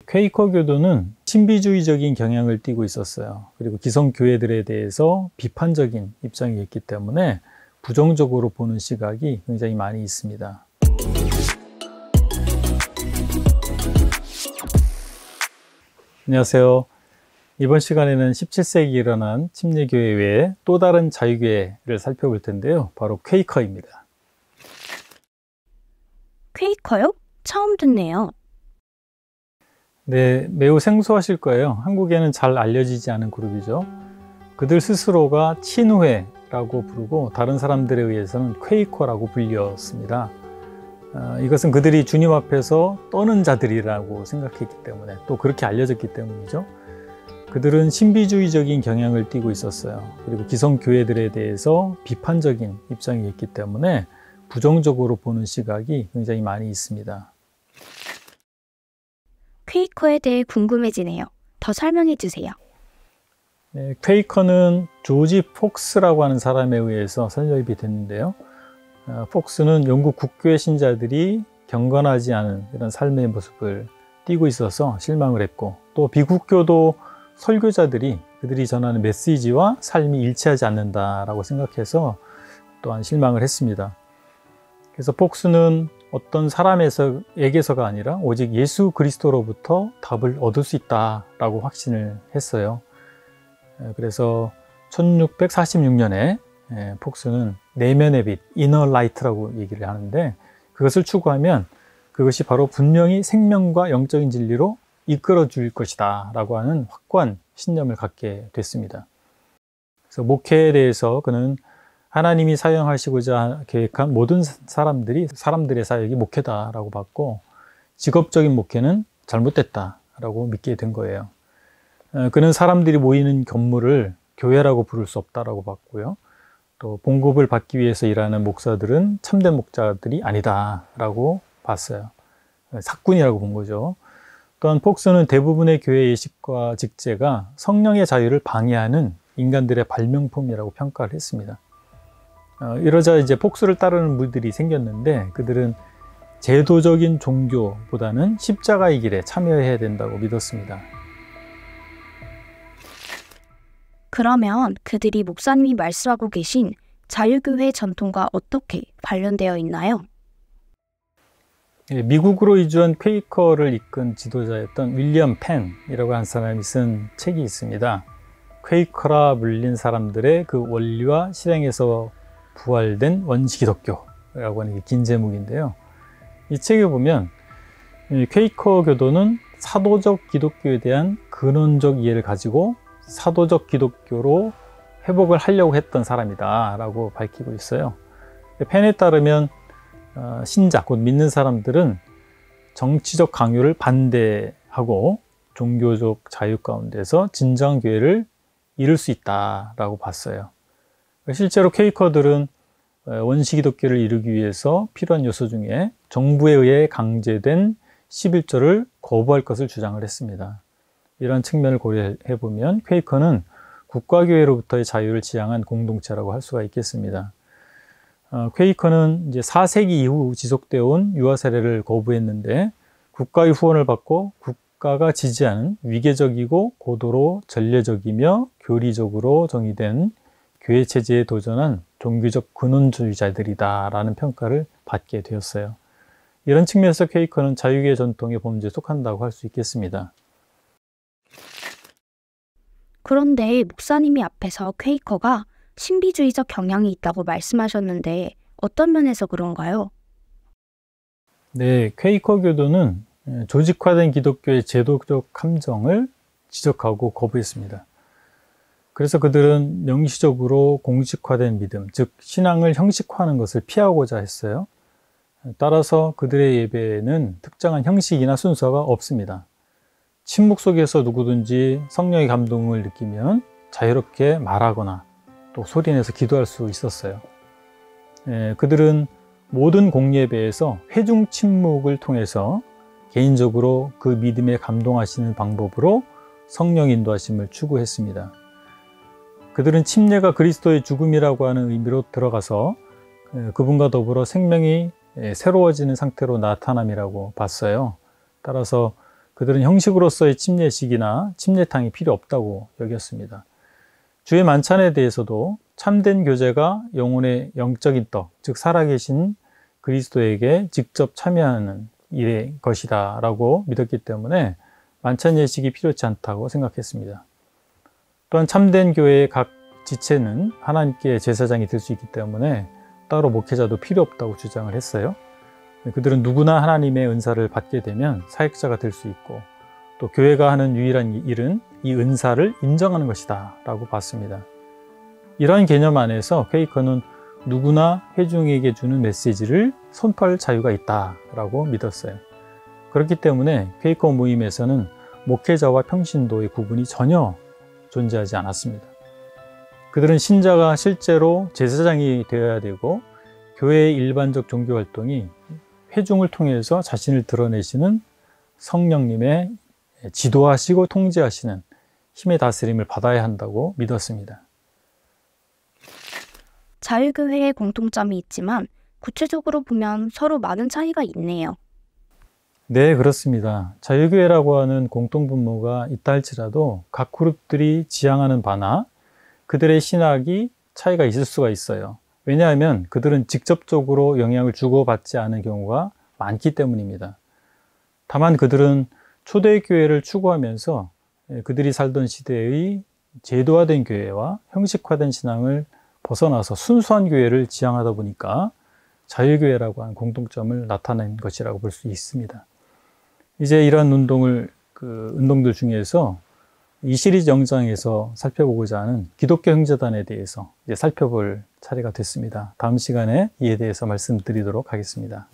퀘이커 교도는 신비주의적인 경향을 띠고 있었어요. 그리고 기성교회들에 대해서 비판적인 입장이었기 때문에 부정적으로 보는 시각이 굉장히 많이 있습니다. 안녕하세요. 이번 시간에는 17세기에 일어난 침례교회 외에 또 다른 자유교회를 살펴볼 텐데요. 바로 퀘이커입니다. 퀘이커요? 처음 듣네요. 네, 매우 생소하실 거예요. 한국에는 잘 알려지지 않은 그룹이죠. 그들 스스로가 친후회라고 부르고 다른 사람들에 의해서는 퀘이커라고 불렸습니다. 이것은 그들이 주님 앞에서 떠는 자들이라고 생각했기 때문에, 또 그렇게 알려졌기 때문이죠. 그들은 신비주의적인 경향을 띠고 있었어요. 그리고 기성교회들에 대해서 비판적인 입장이었기 때문에 부정적으로 보는 시각이 굉장히 많이 있습니다. 퀘이커에 대해 궁금해지네요. 더 설명해 주세요. 네, 퀘이커는 조지 폭스라고 하는 사람에 의해서 설립이 됐는데요. 폭스는 영국 국교의 신자들이 경건하지 않은 이런 삶의 모습을 띠고 있어서 실망을 했고, 또 비국교도 설교자들이 그들이 전하는 메시지와 삶이 일치하지 않는다라고 생각해서 또한 실망을 했습니다. 그래서 폭스는 어떤 사람에게서가 아니라 오직 예수 그리스도로부터 답을 얻을 수 있다라고 확신을 했어요. 그래서 1646년에 폭스는 내면의 빛, 이너 라이트라고 얘기를 하는데, 그것을 추구하면 그것이 바로 분명히 생명과 영적인 진리로 이끌어 줄 것이다 라고 하는 확고한 신념을 갖게 됐습니다. 그래서 목회에 대해서 그는 하나님이 사용하시고자 계획한 모든 사람들의 사역이 목회다라고 봤고, 직업적인 목회는 잘못됐다라고 믿게 된 거예요. 그는 사람들이 모이는 건물을 교회라고 부를 수 없다라고 봤고요. 또 봉급을 받기 위해서 일하는 목사들은 참된 목자들이 아니다라고 봤어요. 사꾼이라고 본 거죠. 또한 폭스는 대부분의 교회 예식과 직제가 성령의 자유를 방해하는 인간들의 발명품이라고 평가를 했습니다. 이러자 이제 폭스를 따르는 무리들이 생겼는데, 그들은 제도적인 종교보다는 십자가의 길에 참여해야 된다고 믿었습니다. 그러면 그들이 목사님이 말씀하고 계신 자유교회 전통과 어떻게 관련되어 있나요? 미국으로 이주한 퀘이커를 이끈 지도자였던 윌리엄 펜이라고 하는 사람이 쓴 책이 있습니다. 퀘이커라 불린 사람들의 그 원리와 실행에서 부활된 원시기독교라고 하는 긴 제목인데요. 이 책에 보면 퀘이커 교도는 사도적 기독교에 대한 근원적 이해를 가지고 사도적 기독교로 회복을 하려고 했던 사람이다 라고 밝히고 있어요. 펜에 따르면 신자, 곧 믿는 사람들은 정치적 강요를 반대하고 종교적 자유 가운데서 진정한 교회를 이룰 수 있다라고 봤어요. 실제로 퀘이커들은 원시기독교를 이루기 위해서 필요한 요소 중에 정부에 의해 강제된 11조를 거부할 것을 주장을 했습니다. 이런 측면을 고려해 보면 퀘이커는 국가교회로부터의 자유를 지향한 공동체라고 할 수가 있겠습니다. 퀘이커는 이제 4세기 이후 지속되어 온 유아 세례를 거부했는데, 국가의 후원을 받고 국가가 지지하는 위계적이고 고도로 전례적이며 교리적으로 정의된 교회 체제에 도전한 종교적 근원주의자들이다라는 평가를 받게 되었어요. 이런 측면에서 퀘이커는 자유교회 전통의 범주에 속한다고 할 수 있겠습니다. 그런데 목사님이 앞에서 퀘이커가 신비주의적 경향이 있다고 말씀하셨는데 어떤 면에서 그런가요? 네, 퀘이커 교도는 조직화된 기독교의 제도적 함정을 지적하고 거부했습니다. 그래서 그들은 명시적으로 공식화된 믿음, 즉 신앙을 형식화하는 것을 피하고자 했어요. 따라서 그들의 예배에는 특정한 형식이나 순서가 없습니다. 침묵 속에서 누구든지 성령의 감동을 느끼면 자유롭게 말하거나 또 소리내서 기도할 수 있었어요. 그들은 모든 공예배에서 회중 침묵을 통해서 개인적으로 그 믿음에 감동하시는 방법으로 성령 인도하심을 추구했습니다. 그들은 침례가 그리스도의 죽음이라고 하는 의미로 들어가서 그분과 더불어 생명이 새로워지는 상태로 나타남이라고 봤어요. 따라서 그들은 형식으로서의 침례식이나 침례탕이 필요 없다고 여겼습니다. 주의 만찬에 대해서도 참된 교제가 영혼의 영적인 떡, 즉 살아계신 그리스도에게 직접 참여하는 일의 것이다 라고 믿었기 때문에 만찬 예식이 필요치 않다고 생각했습니다. 또한 참된 교회의 각 지체는 하나님께 제사장이 될 수 있기 때문에 따로 목회자도 필요 없다고 주장을 했어요. 그들은 누구나 하나님의 은사를 받게 되면 사역자가 될 수 있고 또 교회가 하는 유일한 일은 이 은사를 인정하는 것이다 라고 봤습니다. 이러한 개념 안에서 퀘이커는 누구나 회중에게 주는 메시지를 선포할 자유가 있다라고 믿었어요. 그렇기 때문에 퀘이커 모임에서는 목회자와 평신도의 구분이 전혀 존재하지 않았습니다. 그들은 신자가 실제로 제사장이 되어야 되고 교회의 일반적 종교 활동이 회중을 통해서 자신을 드러내시는 성령님의 지도하시고 통제하시는 힘의 다스림을 받아야 한다고 믿었습니다. 자유교회의 공통점이 있지만 구체적으로 보면 서로 많은 차이가 있네요. 네, 그렇습니다. 자유교회라고 하는 공통분모가 있다 할지라도 각 그룹들이 지향하는 바나 그들의 신학이 차이가 있을 수가 있어요. 왜냐하면 그들은 직접적으로 영향을 주고받지 않은 경우가 많기 때문입니다. 다만 그들은 초대교회를 추구하면서 그들이 살던 시대의 제도화된 교회와 형식화된 신앙을 벗어나서 순수한 교회를 지향하다 보니까 자유교회라고 하는 공통점을 나타낸 것이라고 볼 수 있습니다. 이제 이러한 운동들 중에서 이 시리즈 영상에서 살펴보고자 하는 기독교 형제단에 대해서 이제 살펴볼 차례가 됐습니다. 다음 시간에 이에 대해서 말씀드리도록 하겠습니다.